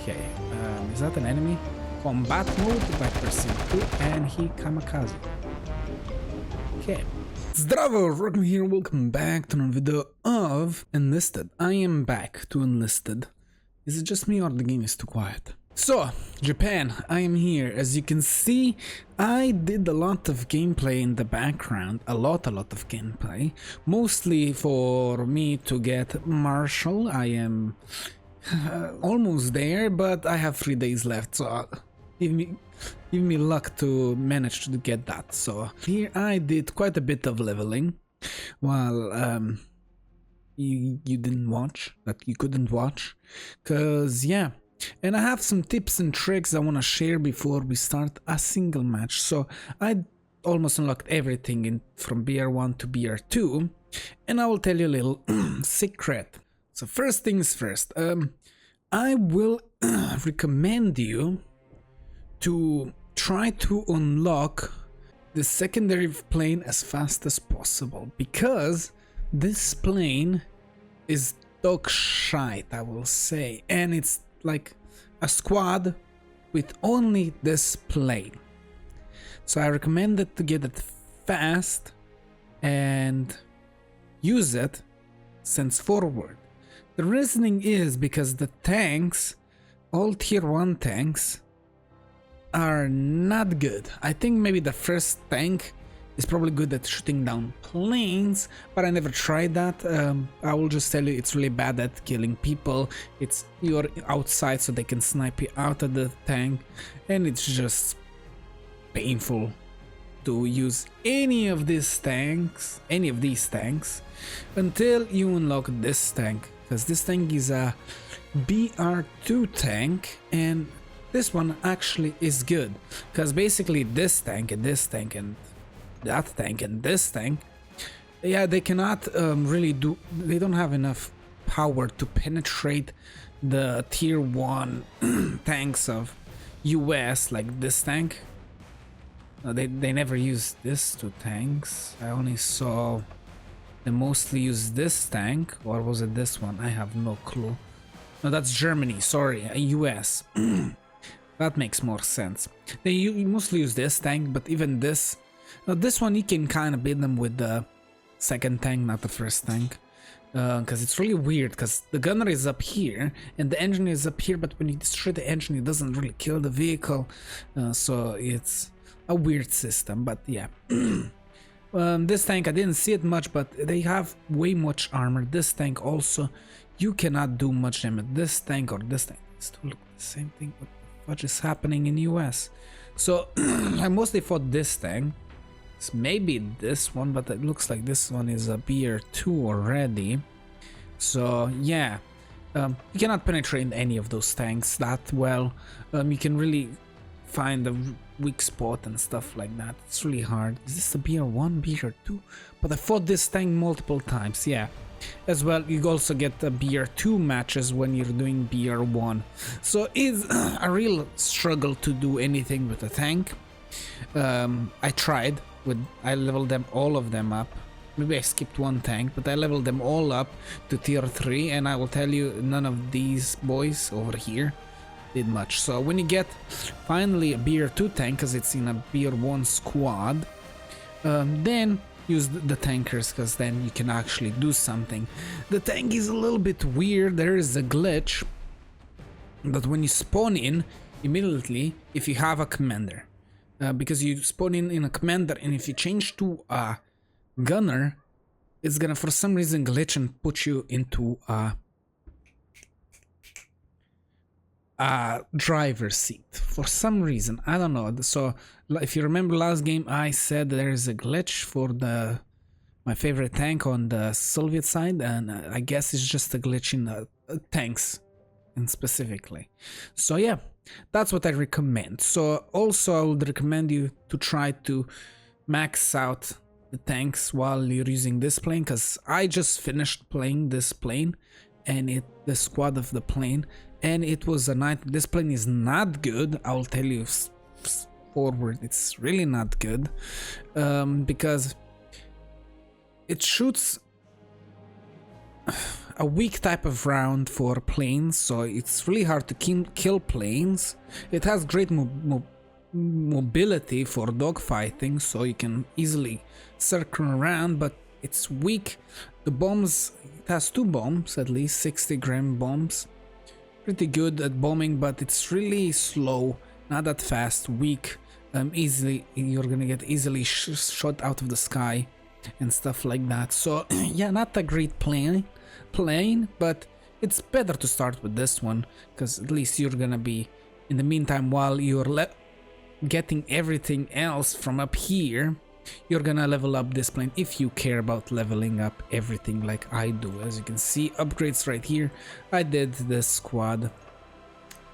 Okay, is that an enemy? Combat mode, Viper Sim 2, and he kamikaze. Okay. Zdravo, Rockill here, welcome back to another video of Enlisted. I am back to Enlisted. Is it just me or the game is too quiet? So, Japan, I am here. As you can see, I did a lot of gameplay in the background, a lot of gameplay, mostly for me to get Marshal. I am almost there, but I have 3 days left, so give me luck to manage to get that. So here I did quite a bit of leveling, while you didn't watch, that you couldn't watch, cause yeah. And I have some tips and tricks I want to share before we start a single match. So I almost unlocked everything from BR1 to BR2, and I will tell you a little secret. So first things first, I will recommend you to try to unlock the secondary plane as fast as possible, because this plane is dog shite, I will say, and it's like a squad with only this plane. So I recommend it to get it fast and use it since forward. The reasoning is because the tanks, all tier 1 tanks, are not good. I think maybe the first tank is probably good at shooting down planes, but I never tried that. I will just tell you, it's really bad at killing people. You're outside so they can snipe you out of the tank, and it's just painful to use any of these tanks, until you unlock this tank, because this tank is a BR2 tank, and this one actually is good, because basically this tank and this tank and that tank and this tank, yeah, they cannot really do, they don't have enough power to penetrate the tier 1 tanks of US, like this tank. They never use this 2 tanks. I only saw they mostly use this tank, or was it this one? I have no clue. No, that's Germany, sorry, US. That makes more sense. They mostly use this tank, but even this, this one you can kind of beat them with the second tank, not the first tank, because it's really weird, because the gunner is up here and the engine is up here, but when you destroy the engine it doesn't really kill the vehicle, so it's a weird system. But yeah. This tank I didn't see it much, but they have way much armor. This tank also, you cannot do much damage. This tank or this tank, it's to look the same thing. What the fudge is happening in US? So I mostly fought this tank. It's maybe this one, but it looks like this one is a BR2 already. So yeah, you cannot penetrate any of those tanks that well. You can really find the weak spot and stuff like that. It's really hard. Is this a BR1, BR2? But I fought this tank multiple times, yeah. As well, you also get the BR2 matches when you're doing BR1. So it's a real struggle to do anything with a tank. I tried. I leveled them, all of them up. Maybe I skipped one tank, but I leveled them all up to tier 3, and I will tell you, none of these boys over here did much. So when you get finally a BR2 tank, because it's in a BR1 squad, then use the tankers, because then you can actually do something. The tank is a little bit weird. There is a glitch that when you spawn in immediately, if you have a commander, because you spawn in a commander, and if you change to a gunner, it's gonna for some reason glitch and put you into a driver's seat for some reason. I don't know. So if you remember last game, I said there is a glitch for my favorite tank on the Soviet side, and I guess it's just a glitch in the tanks and specifically. So yeah, that's what I recommend. So also I would recommend you to try to max out the tanks while you're using this plane, because I just finished playing this plane and the squad of the plane, and it was a night. This plane is not good, I will tell you forward, it's really not good, because it shoots a weak type of round for planes, so it's really hard to kill planes. It has great mobility for dogfighting, so you can easily circle around, but it's weak. The bombs, it has 2 bombs, at least 60-gram bombs. Pretty good at bombing, but it's really slow, not that fast, weak. You're gonna get easily shot out of the sky and stuff like that. So yeah, not a great plane, but it's better to start with this one, because at least you're gonna be, in the meantime, while you're getting everything else from up here, you're gonna level up this plane if you care about leveling up everything like I do. As you can see, upgrades right here. I did the squad,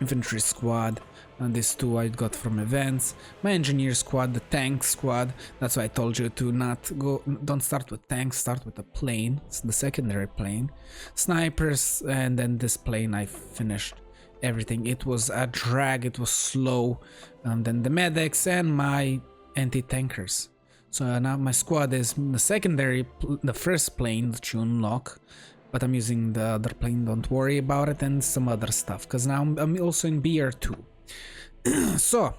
infantry squad, and these 2 I got from events. My engineer squad, the tank squad, that's why I told you to don't start with tanks, start with a plane. It's the secondary plane. Snipers, and then this plane I finished everything. It was a drag, it was slow. Then the medics and my anti-tankers. So now my squad is the secondary, the first plane that you unlock, but I'm using the other plane, don't worry about it, and some other stuff, because now I'm also in BR2. So,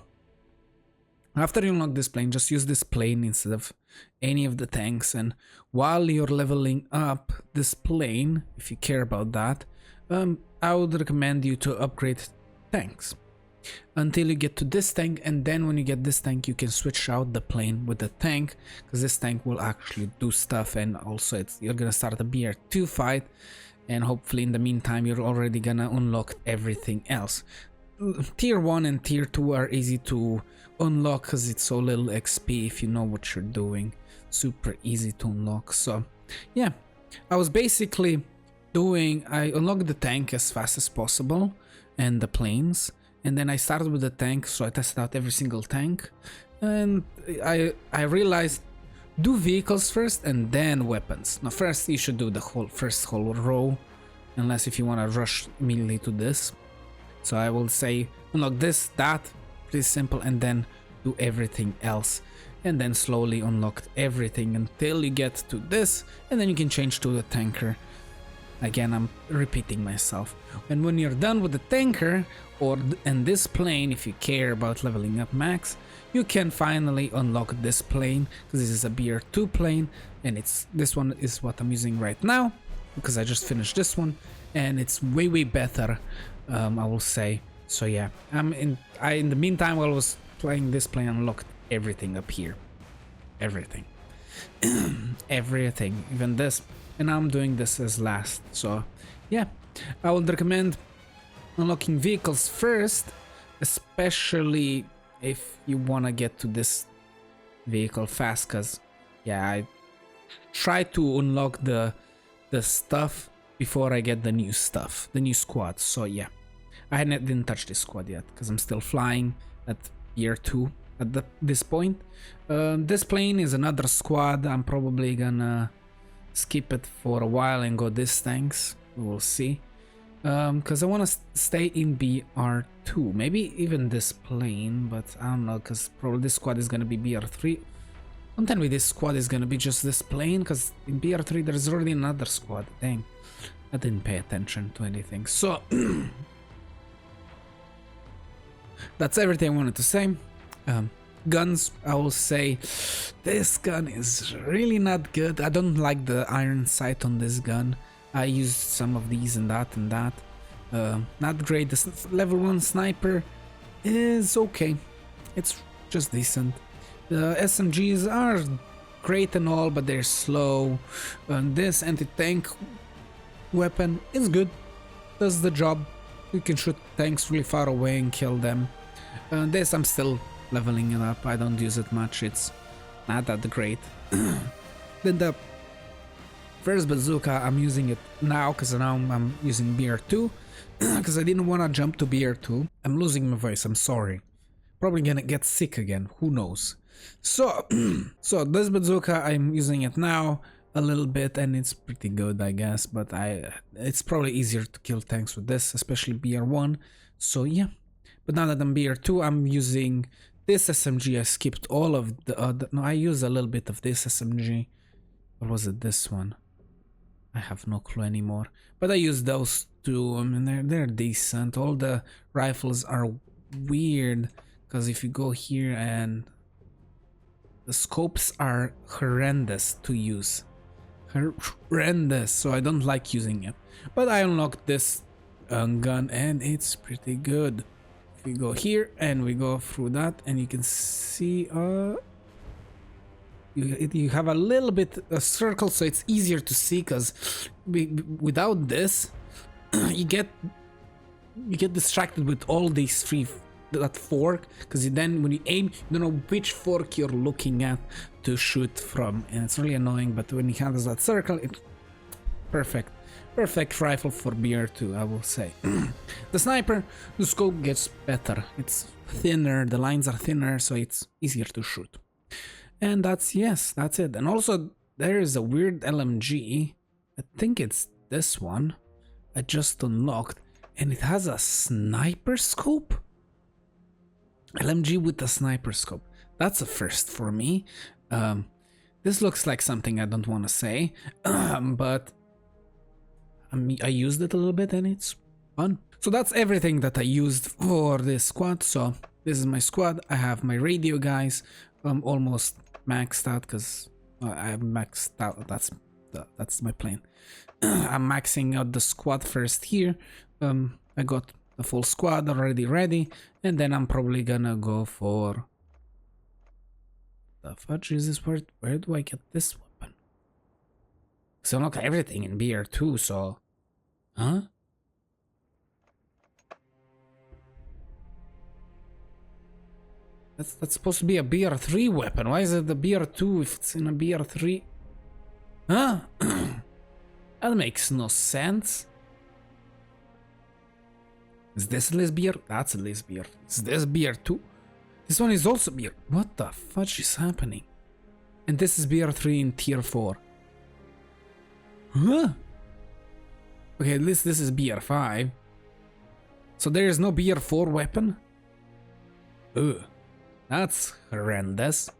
after you unlock this plane, just use this plane instead of any of the tanks, and while you're leveling up this plane, if you care about that, I would recommend you to upgrade tanks until you get to this tank, and then when you get this tank you can switch out the plane with the tank, because this tank will actually do stuff, and also you're gonna start a BR2 fight, and hopefully in the meantime you're already gonna unlock everything else. Tier 1 and Tier 2 are easy to unlock because it's so little XP if you know what you're doing. Super easy to unlock. So yeah, I was basically I unlocked the tank as fast as possible and the planes, and then I started with the tank, so I tested out every single tank, and I realized do vehicles first and then weapons. Now first you should do the whole row, unless if you want to rush immediately to this. So I will say unlock this, that, pretty simple, and then do everything else, and then slowly unlock everything until you get to this, and then you can change to the tanker. Again, I'm repeating myself. And when you're done with the tanker and this plane, if you care about leveling up max, you can finally unlock this plane, because this is a BR2 plane, and this one is what I'm using right now, because I just finished this one, and it's way better, I will say. So yeah, in the meantime, while I was playing this plane, unlocked everything up here, everything, everything, even this, and now I'm doing this as last. So yeah, I would recommend unlocking vehicles first, especially if you want to get to this vehicle fast, because yeah, I try to unlock the stuff before I get the new stuff, the new squad. So yeah, I didn't touch this squad yet because I'm still flying at year 2 at this point. This plane is another squad. I'm probably gonna skip it for a while and go this tanks. We will see, because I want to stay in BR2, maybe even this plane, but I don't know, because probably this squad is gonna be BR3. Don't tell me this squad is gonna be just this plane, because in BR3 there's already another squad. Dang, I didn't pay attention to anything. So that's everything I wanted to say. Guns, I will say this gun is really not good. I don't like the iron sight on this gun. I used some of these and that and that. Not great. The level 1 sniper is okay. It's just decent. The SMGs are great and all, but they're slow. This anti-tank weapon is good. Does the job. You can shoot tanks really far away and kill them. This I'm still leveling it up. I don't use it much. It's not that great. Then the first bazooka, I'm using it now because now I'm using BR2 because I didn't want to jump to BR2. I'm losing my voice. I'm sorry. Probably gonna get sick again. Who knows? So, this bazooka, I'm using it now a little bit and it's pretty good, I guess. But it's probably easier to kill tanks with this, especially BR1. So yeah. But now that I'm BR2, I'm using this SMG. I skipped all of the other. No, I used a little bit of this SMG. Or was it this one? I have no clue anymore. But I use those two. I mean, they're decent. All the rifles are weird because if you go here and the scopes are horrendous to use. Horrendous, so I don't like using it. But I unlocked this gun and it's pretty good. If we go here and we go through that and you can see you have a little bit a circle, so it's easier to see because without this you get distracted with all these that fork, because then when you aim you don't know which fork you're looking at to shoot from, and it's really annoying. But when you have that circle, it's perfect rifle for BR2, I will say. The sniper, the scope gets better, it's thinner, the lines are thinner, so it's easier to shoot. And that's it. And also there is a weird LMG, I think it's this one, I just unlocked, and it has a sniper scope. LMG with a sniper scope. That's a first for me. This looks like something I don't want to say, but I used it a little bit and it's fun. So that's everything that I used for this squad. So this is my squad. I have my radio guys. I'm almost maxed out because I have maxed out. That's my plan. I'm maxing out the squad first here. I got the full squad already ready, and then I'm probably gonna go for the fudge is this. Where do I get this weapon? So I unlock everything in BR2, so huh? That's supposed to be a BR3 weapon. Why is it the BR2 if it's in a BR3? Huh? That makes no sense. Is this at least BR? That's at least BR. Is this BR2? This one is also BR. What the fudge is happening? And this is BR3 in tier 4. Huh? Okay, at least this is BR5. So there is no BR4 weapon? Ugh. That's horrendous.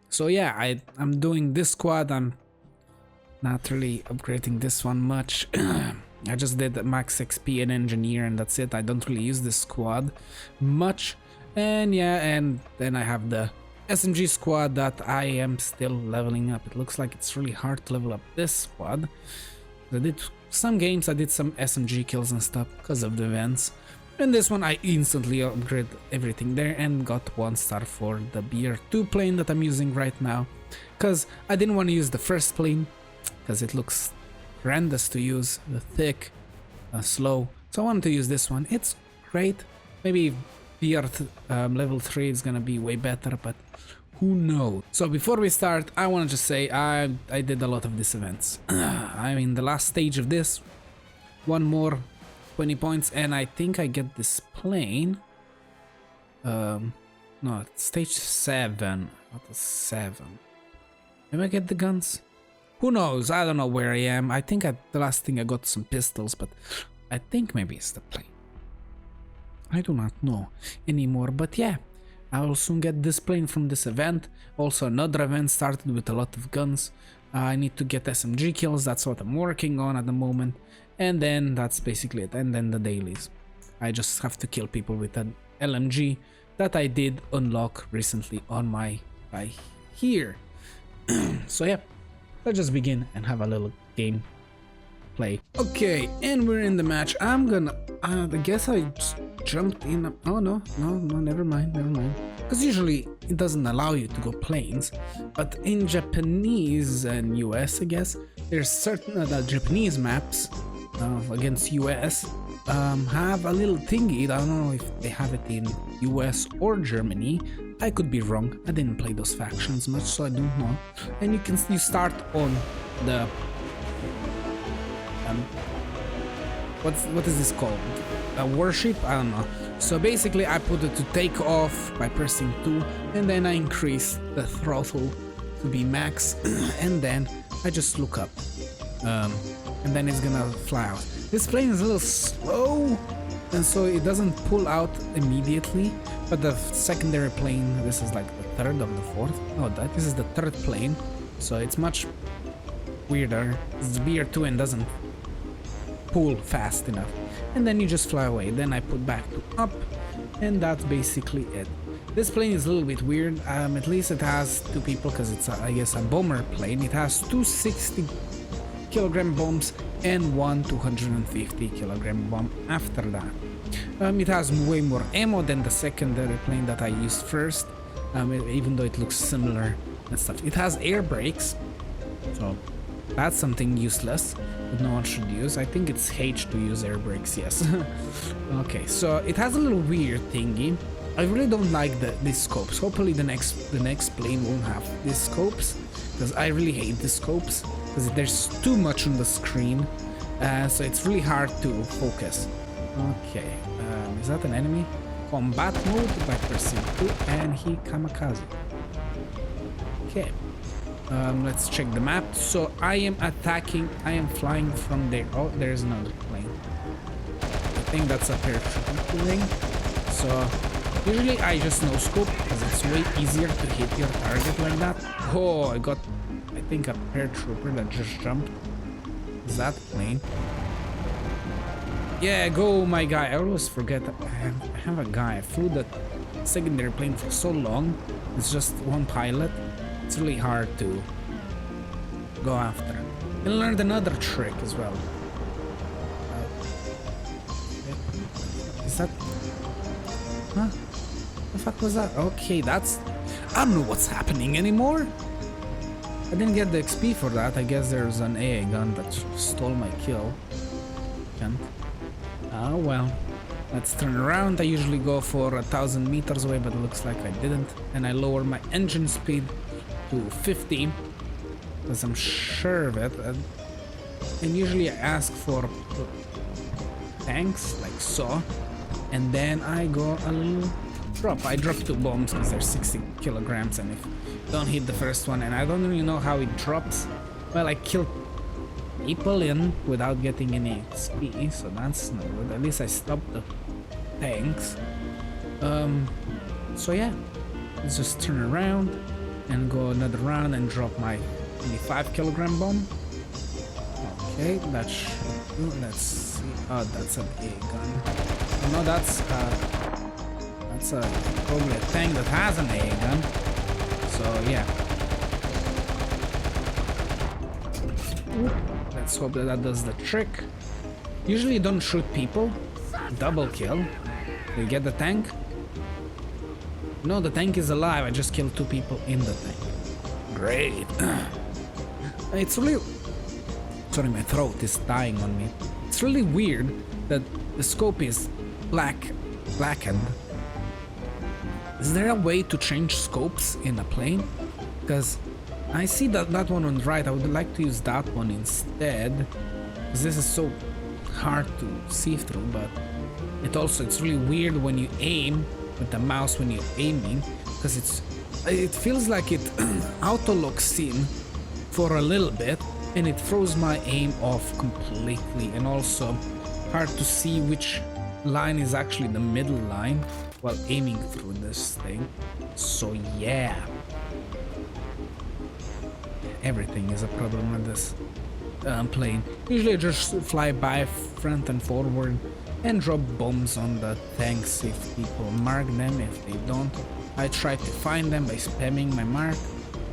So yeah, I'm doing this squad. I'm not really upgrading this one much. I just did max XP and engineer and that's it. I don't really use this squad much. And yeah, and then I have the SMG squad that I am still leveling up. It looks like it's really hard to level up this squad. I did some games, I did some SMG kills and stuff because of the events. And this one I instantly upgraded everything there and got 1 star for the BR2 plane that I'm using right now. Because I didn't want to use the first plane because it looks horrendous to use, thick, slow. So I wanted to use this one. It's great. Maybe BR level 3 is gonna be way better, but who knows? So before we start, I want to just say I did a lot of these events. I'm in the last stage of this. One more 20 points and I think I get this plane. No, it's stage 7. Not a 7. Maybe I get the guns? Who knows? I don't know where I am. I think the last thing I got some pistols, but I think maybe it's the plane. I do not know anymore, but yeah, I will soon get this plane from this event. Also another event started with a lot of guns. I need to get SMG kills, that's what I'm working on at the moment. And then that's basically it, and then the dailies. I just have to kill people with an LMG that I did unlock recently on my guy here. So yeah, let's just begin and have a little game play. Okay, and we're in the match. I'm gonna I guess I just jumped in. Oh no, never mind. Because usually it doesn't allow you to go planes, but in Japanese and US, I guess, there's certain Japanese maps against US have a little thingy. I don't know if they have it in US or Germany. I could be wrong. I didn't play those factions much, so I don't know. And you start on the what is this called? A warship? I don't know. So basically I put it to take off by pressing 2, and then I increase the throttle to be max, and then I just look up, and then it's gonna fly out. This plane is a little slow, and so it doesn't pull out immediately, but the secondary plane, this is like the third or the fourth, no, this is the third plane, so it's much weirder. It's BR2 and doesn't pull fast enough. And then you just fly away. Then I put back to up, and that's basically it. This plane is a little bit weird. At least it has two people because it's, I guess, a bomber plane. It has two 60-kilogram bombs and one 250-kilogram bomb after that. It has way more ammo than the secondary plane that I used first, even though it looks similar and stuff. It has air brakes, so that's something useless that no one should use. I think it's H to use air brakes, yes. Okay, so it has a little weird thingy. I really don't like these scopes. Hopefully the next plane won't have these scopes, because I really hate the scopes, because there's too much on the screen, so it's really hard to focus. Okay, is that an enemy? Combat mode by pressing 2, and he kamikaze. Okay, let's check the map. So I am flying from there. Oh, there's another plane. I think that's a paratrooper plane. So usually I just no scope because it's way easier to hit your target like that. Oh, I think a paratrooper that just jumped. Is that plane? Yeah, go my guy. I always forget I have a guy. I flew that secondary plane for so long. It's just one pilot. It's really hard to go after. And learned another trick as well. Is that... Huh? The fuck was that? Okay, that's... I don't know what's happening anymore. I didn't get the XP for that. I guess there's an AA gun that stole my kill. Can't. Oh well. Let's turn around. I usually go for 1,000 meters away, but it looks like I didn't. And I lower my engine speed to 50, because I'm sure of it. And usually I ask for tanks, like so. And then I go a little drop. I drop 2 bombs because they're 60 kilograms, and if you don't hit the first one, and I don't really know how it drops. Well, I killed people in without getting any XP, so that's not good. At least I stopped the tanks. So yeah, let's just turn around and go another round and drop my 25-kilogram bomb. Okay, that should do. Let's see. Oh, that's an A gun. Oh, no, that's probably a tank that has an A gun. So yeah. Let's hope that does the trick. Usually you don't shoot people. Double kill. You get the tank? No, the tank is alive. I just killed 2 people in the tank. Great. It's really... Sorry, my throat is dying on me. It's really weird that the scope is blackened. Is there a way to change scopes in a plane? Because I see that one on the right. I would like to use that one instead, because this is so hard to see through. But it's really weird when you aim with the mouse when you're aiming, because it feels like it auto locks in for a little bit, and it throws my aim off completely, and also hard to see which line is actually the middle line while aiming through this thing. So yeah, everything is a problem with this plane. Usually I just fly by front and forward and drop bombs on the tanks if people mark them. If they don't, I try to find them by spamming my mark.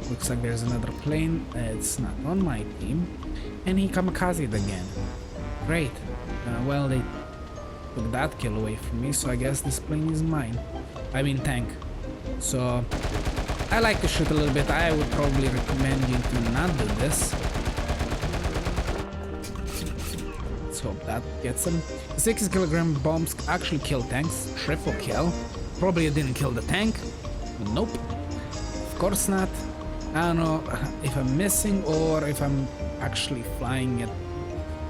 Looks like there's another plane. It's not on my team, and he kamikazed again. Great. Well, they took that kill away from me, so I guess this plane is mine. I mean tank. So I like to shoot a little bit. I would probably recommend you to not do this. Let's hope that gets him. 60-kilogram bombs actually kill tanks. Triple kill. Probably didn't kill the tank. Nope. Of course not. I don't know if I'm missing or if I'm actually flying it,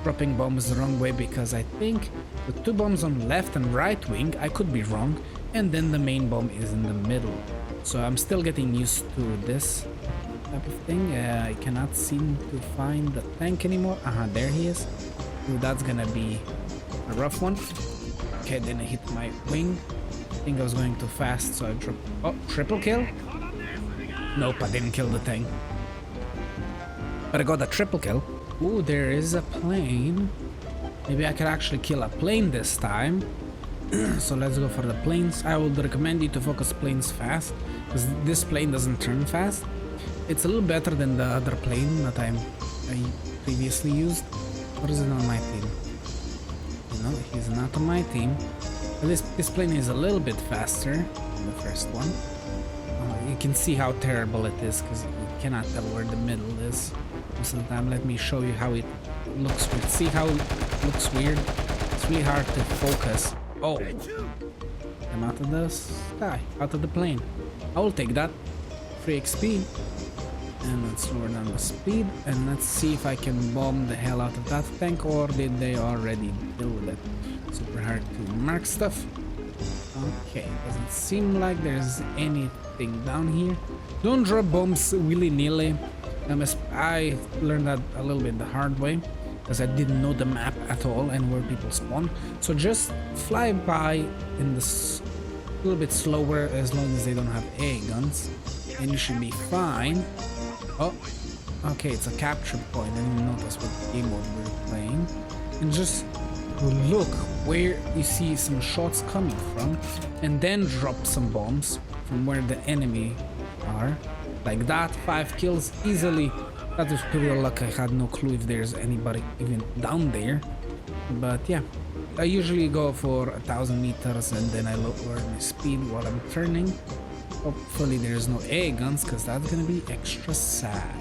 dropping bombs the wrong way, because I think the 2 bombs on left and right wing, I could be wrong, and then the main bomb is in the middle. So I'm still getting used to this type of thing. I cannot seem to find the tank anymore. There he is. Ooh, that's gonna be a rough one. Okay, then I hit my wing. I think I was going too fast, so I dropped... Oh, triple kill? Nope, I didn't kill the tank. But I got a triple kill. Ooh, there is a plane. Maybe I could actually kill a plane this time. So let's go for the planes. I would recommend you to focus planes fast, because this plane doesn't turn fast. It's a little better than the other plane that I previously used. Or is it on my team? No, he's not on my team. But this plane is a little bit faster than the first one. You can see how terrible it is, because you cannot tell where the middle is most of the time. Let me show you how it looks weird. See how it looks weird? It's really hard to focus. Oh, I'm out of the sky, out of the plane. I will take that. Free XP. And let's lower down the speed. And let's see if I can bomb the hell out of that tank, or did they already deal with it? Super hard to mark stuff. Okay, doesn't seem like there's anything down here. Don't drop bombs willy-nilly. I learned that a little bit the hard way, because I didn't know the map at all and where people spawn. So just fly by in this a little bit slower, as long as they don't have AA guns, and you should be fine. Oh, okay, it's a capture point. I didn't notice what game mode we're playing. And just look where you see some shots coming from, and then drop some bombs from where the enemy are. Like that, 5 kills easily. That was pure luck. I had no clue if there's anybody even down there. But yeah, I usually go for 1,000 meters and then I lower my speed while I'm turning. Hopefully there's no AA guns, because that's gonna be extra sad.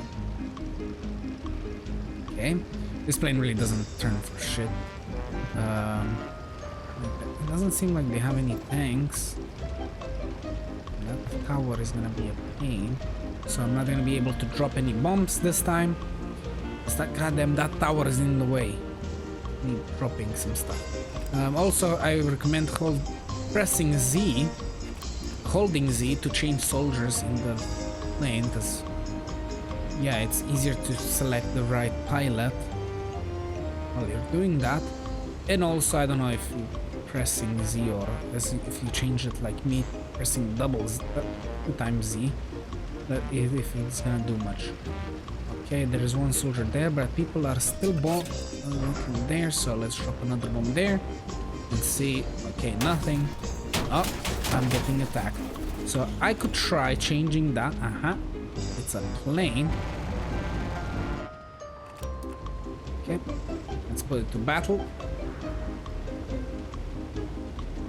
Okay, this plane really doesn't turn for shit. It doesn't seem like they have any tanks. That tower is gonna be a pain, so I'm not gonna be able to drop any bombs this time. Goddamn, that tower is in the way. Me dropping some stuff. Also, I recommend pressing Z, holding Z to change soldiers in the plane, because yeah, it's easier to select the right pilot while you're doing that. And also, I don't know if you pressing Z, or if you change it like me, pressing 2 times Z, that if it's gonna do much. Okay, there is one soldier there, but people are still looking there, so let's drop another bomb there and see. Okay, nothing. Oh, I'm getting attacked. So I could try changing that. It's a plane. Okay, let's put it to battle.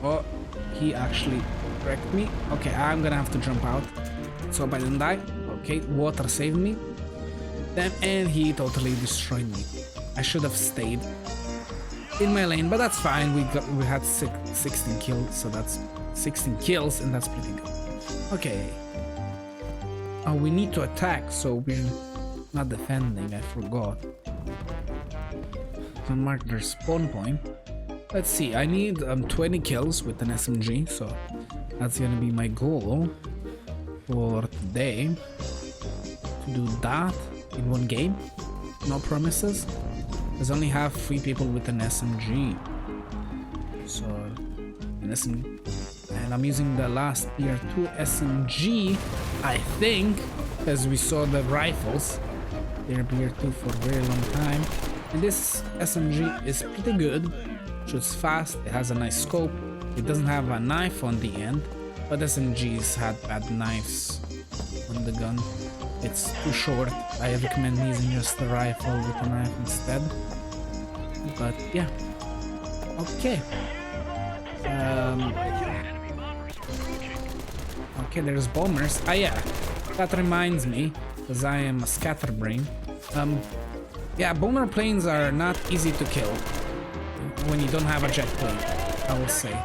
Oh, he actually wrecked me. Okay, I'm gonna have to jump out, so I didn't die. Okay, water saved me. Then, and he totally destroyed me. I should have stayed in my lane, but that's fine. We had 16 kills, so that's 16 kills, and that's pretty good. Okay. Oh, we need to attack, so we're not defending. I forgot. So mark their spawn point. Let's see. I need 20 kills with an SMG, so that's gonna be my goal for today. To do that in one game. No promises. There's only have 3 people with an SMG. So an SMG, and I'm using the last tier 2 SMG, I think, as we saw the rifles. They're tier 2 for a very long time. And this SMG is pretty good. Shoots fast, it has a nice scope. It doesn't have a knife on the end, but SMGs had bad knives on the gun. It's too short. I recommend using just the rifle with a knife instead. But yeah. Okay. Okay, there's bombers. Ah yeah, that reminds me, because I am a scatterbrain. Yeah, bomber planes are not easy to kill when you don't have a jet plane, I will say.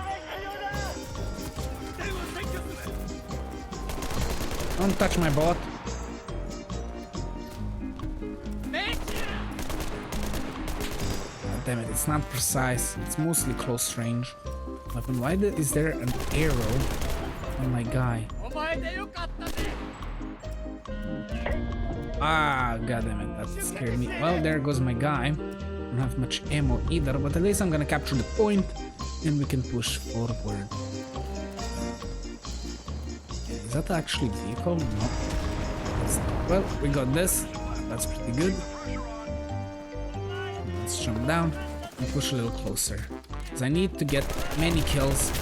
Don't touch my bot. Damn it, it's not precise. It's mostly close range weapon. Why is there an arrow on my guy? Ah, goddammit, that scared me. Well, there goes my guy. Don't have much ammo either, but at least I'm gonna capture the point and we can push forward. Is that actually vehicle? No. Well, we got this. That's pretty good. Let's jump down and push a little closer. Because I need to get many kills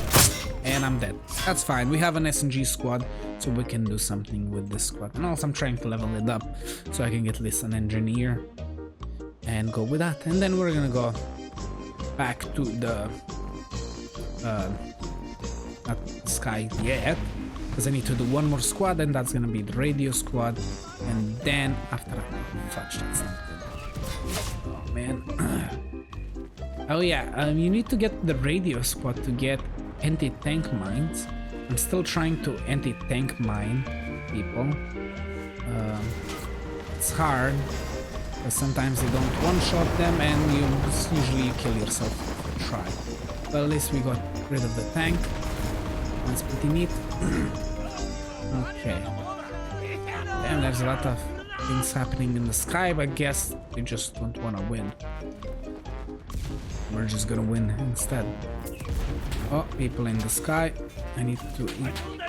and I'm dead. That's fine. We have an SMG squad, so we can do something with this squad. And also I'm trying to level it up so I can get at least an engineer and go with that. And then we're gonna go back to the not sky yet, because I need to do one more squad, and that's gonna be the radio squad. And then after fudge, that's not good. Oh man. Oh yeah, you need to get the radio squad to get anti-tank mines. I'm still trying to anti-tank mine people. It's hard because sometimes you don't one-shot them and usually you kill yourself if you try. But at least we got rid of the tank. That's pretty neat. Okay. Damn, there's a lot of things happening in the sky, but I guess they just don't want to win. We're just gonna win instead. Oh, people in the sky. I need to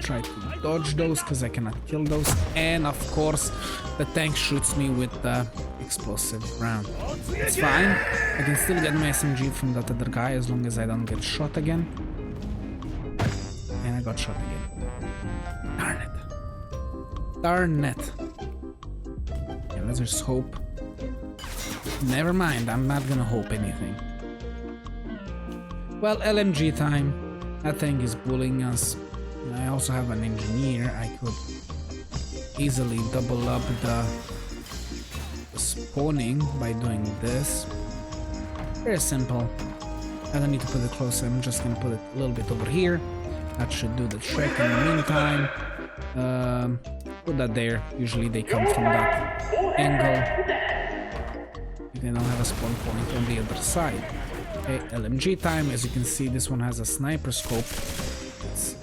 try to dodge those because I cannot kill those. And of course, the tank shoots me with the explosive round. It's fine. I can still get my SMG from that other guy as long as I don't get shot again. And I got shot again. Darn it. Darn it. Okay, let's just hope. Never mind, I'm not gonna hope anything. Well, LMG time. That thing is bullying us. I also have an engineer. I could easily double up the spawning by doing this. Very simple. I don't need to put it closer. I'm just gonna put it a little bit over here. That should do the trick in the meantime. Put that there. Usually they come from that angle. They don't have a spawn point on the other side. Okay, LMG time. As you can see, this one has a sniper scope. It's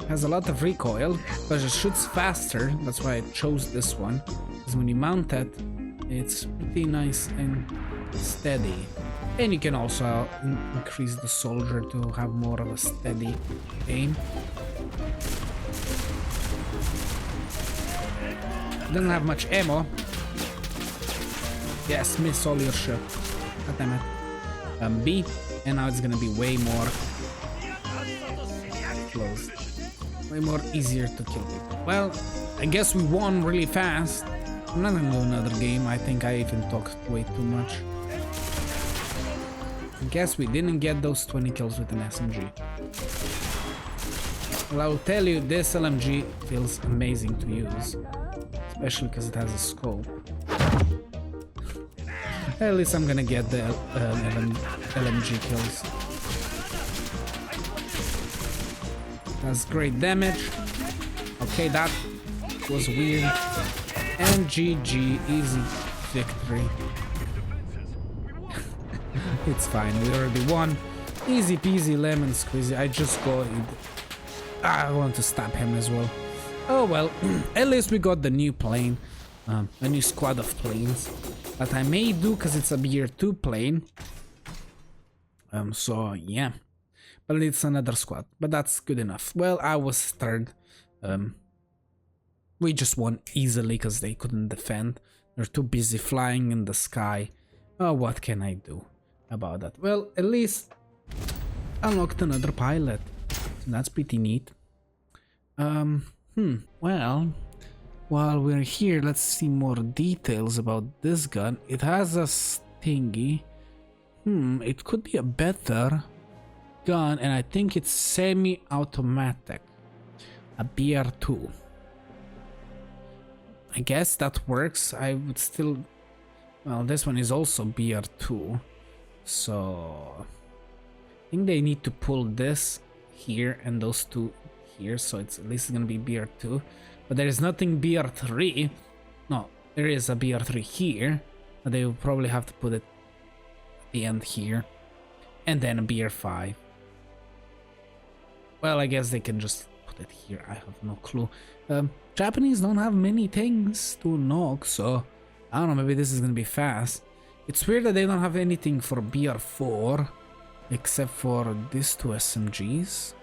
has a lot of recoil, but it shoots faster. That's why I chose this one. Because when you mount it, it's pretty nice and steady. And you can also increase the soldier to have more of a steady aim. Doesn't have much ammo. Yes, miss all your shot. God damn it. B, and now it's gonna be way more close. Way more easier to kill people. Well, I guess we won really fast. I'm not gonna do another game. I think I even talked way too much. I guess we didn't get those 20 kills with an SMG. Well, I will tell you, this LMG feels amazing to use. Especially because it has a scope. At least I'm gonna get the LMG kills. That's great damage. Okay, that was weird. And GG, easy victory. It's fine, we already won. Easy peasy lemon squeezy. I just got it. I want to stab him as well. Oh well, at least we got the new plane. A new squad of planes. That I may do because it's a Beer 2 plane. So yeah. But it's another squad. But that's good enough. Well, I was third. We just won easily because they couldn't defend. They're too busy flying in the sky. Oh, what can I do about that? Well, at least I unlocked another pilot. So that's pretty neat. Well, while we're here, let's see more details about this gun. It has a stingy. It could be a better gun, and I think it's semi-automatic. A BR2. I guess that works. I would still... Well, this one is also BR2. So... I think they need to pull this here and those two here, so it's at least gonna be BR2. But there is nothing BR3. No, there is a BR3 here. But they will probably have to put it at the end here. And then a BR5. Well, I guess they can just put it here. I have no clue. Japanese don't have many things to knock, so I don't know, maybe this is gonna be fast. It's weird that they don't have anything for BR4 except for these two SMGs.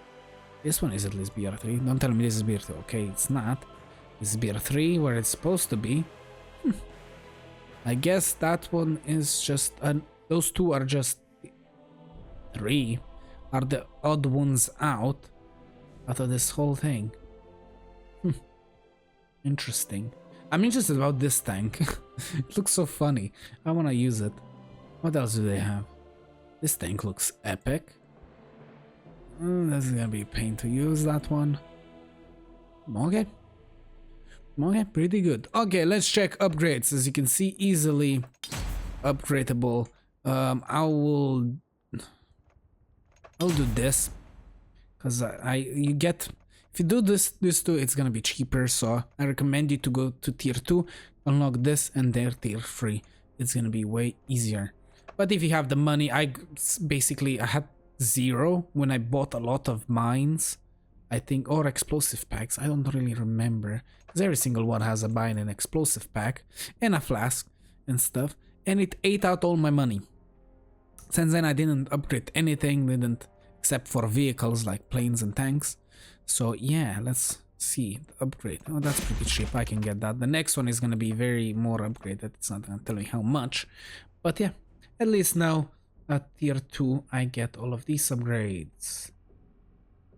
This one is at least BR3. Don't tell me this is BR2. Okay, it's not. This is BR3 where it's supposed to be. I guess that one is just those two are just 3 are the odd ones out of this whole thing. Interesting. I'm interested about this tank. It looks so funny. I want to use it. What else do they have? This tank looks epic. This is gonna be a pain to use, that one. Okay. Okay, pretty good. Okay, let's check upgrades. As you can see, easily upgradable. I'll do this because you get, if you do this two, it's gonna be cheaper. So I recommend you to go to tier 2, unlock this, and there tier 3. It's gonna be way easier. But if you have the money, I had 0 when I bought a lot of mines, I think, or explosive packs. I don't really remember because every single one has a mine and explosive pack and a flask and stuff, and it ate out all my money. Since then I didn't upgrade anything, except for vehicles like planes and tanks. So yeah, let's see the upgrade. Oh, that's pretty cheap. I can get that. The next one is gonna be very more upgraded. It's not gonna tell me how much, but yeah, at least now at tier 2 I get all of these upgrades.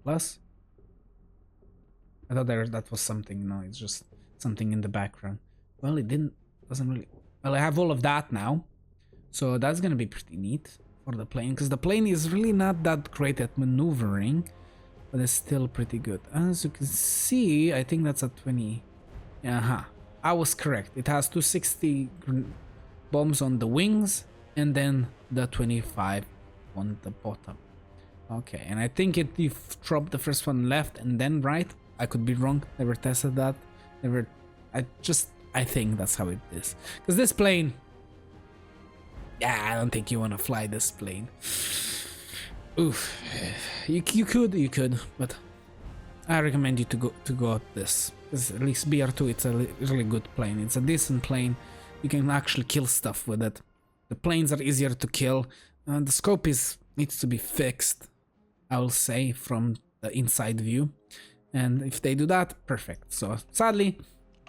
Plus, I thought that was something. No, it's just something in the background. Well, doesn't really. Well, I have all of that now, so that's gonna be pretty neat for the plane, because the plane is really not that great at maneuvering, but it's still pretty good. As you can see, I think that's a 20. I was correct. It has 260 bombs on the wings, and then the 25 on the bottom. Okay, and I think you dropped the first one left and then right. I could be wrong. Never tested that. I think that's how it is. Because this plane, yeah, I don't think you want to fly this plane. Oof. You could, but I recommend you to go at this. Because at least BR2, it's a really good plane. It's a decent plane. You can actually kill stuff with it. The planes are easier to kill. The scope needs to be fixed, I will say, from the inside view. And if they do that, perfect. So sadly,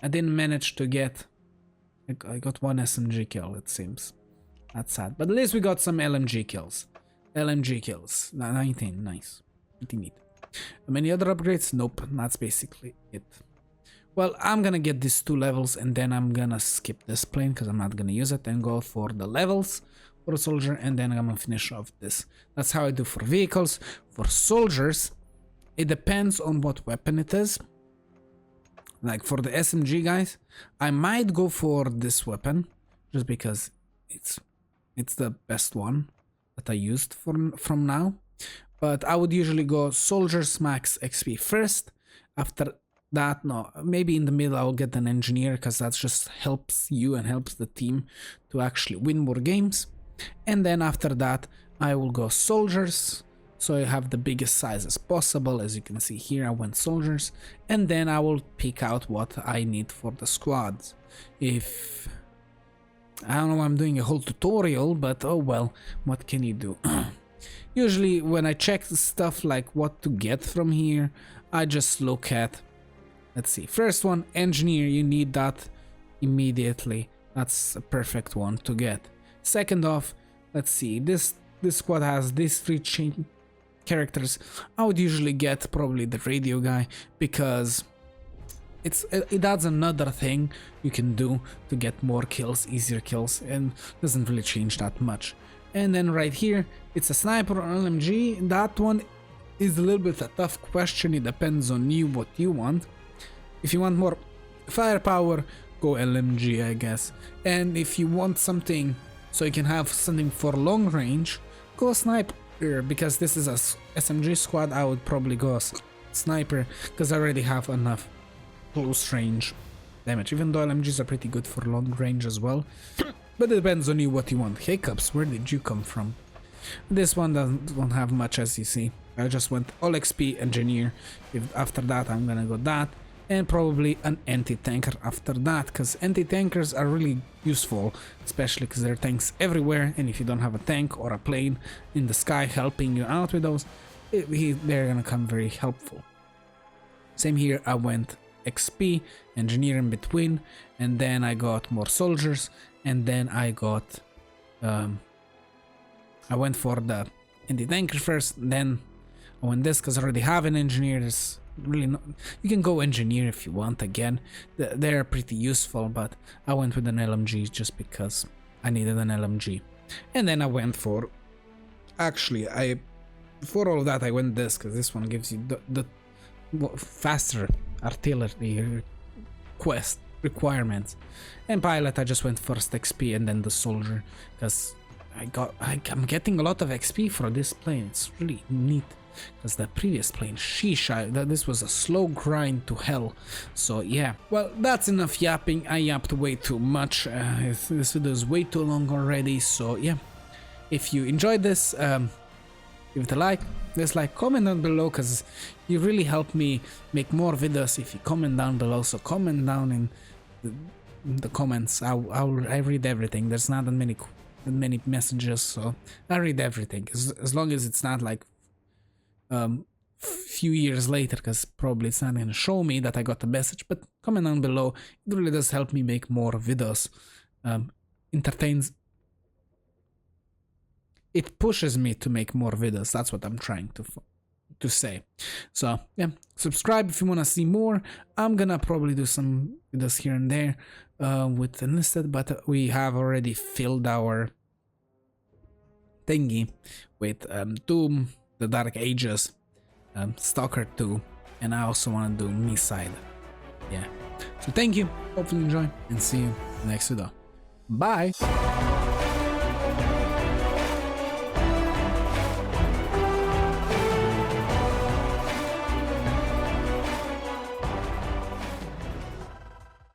I didn't manage to get. I got 1 SMG kill, it seems. That's sad. But at least we got some LMG kills. 19, nice. Pretty neat. Many other upgrades? Nope, that's basically it. Well, I'm gonna get these 2 levels and then I'm gonna skip this plane because I'm not gonna use it and go for the levels for a soldier, and then I'm gonna finish off this. That's how I do for vehicles. For soldiers, it depends on what weapon it is. Like for the SMG guys, I might go for this weapon just because it's the best one that I used from now. But I would usually go soldiers max XP first. After that, no, maybe in the middle I'll get an engineer, because that just helps you and helps the team to actually win more games. And then after that I will go soldiers, so I have the biggest sizes possible. As you can see here, I went soldiers, and then I will pick out what I need for the squads. If I don't know why I'm doing a whole tutorial, but oh well, what can you do? Usually when I check the stuff like what to get from here, I just look at, let's see, first one, engineer, you need that immediately. That's a perfect one to get. Second off, let's see, this squad has these 3 characters. I would usually get probably the radio guy, because it adds another thing you can do to get more kills, easier kills, and doesn't really change that much. And then right here, it's a sniper or LMG. That one is a little bit a tough question. It depends on you, what you want. If you want more firepower, go LMG, I guess. And if you want something so you can have something for long range, go sniper. Because this is a SMG squad, I would probably go sniper, because I already have enough close range damage, even though LMGs are pretty good for long range as well. But it depends on you what you want. Hiccups, where did you come from? This one don't have much, as you see. I just went all XP engineer. After that I'm gonna go that, and probably an anti-tanker after that, because anti-tankers are really useful, especially because there are tanks everywhere, and if you don't have a tank or a plane in the sky helping you out with those, they're gonna come very helpful. Same here, I went XP, engineer in between, and then I got more soldiers, and then I got I went for the anti-tanker first, then I went this because I already have an engineer. It's really not, you can go engineer if you want again, they're pretty useful, but I went with an LMG just because I needed an LMG. And then I went for, actually for all of that I went this because this one gives you the faster artillery quest requirements. And pilot I just went first XP and then the soldier because I'm getting a lot of XP for this plane. It's really neat because the previous plane, this was a slow grind to hell. So yeah, well, that's enough yapping. I yapped way too much. This video is way too long already. So yeah, if you enjoyed this, give it a like, dislike, comment down below because you really help me make more videos if you comment down below. So comment down in the comments. I read everything. There's not that many messages, so I read everything as long as it's not like few years later, because probably it's not gonna show me that I got the message. But comment down below, it really does help me make more videos. Entertains, it pushes me to make more videos. That's what I'm trying to say. So yeah, subscribe if you want to see more. I'm gonna probably do some videos here and there with Enlisted, but we have already filled our thingy with Doom, the Dark Ages, Stalker 2, and I also want to do me side. Yeah, so thank you, hopefully you enjoy, and see you in the next video. Bye.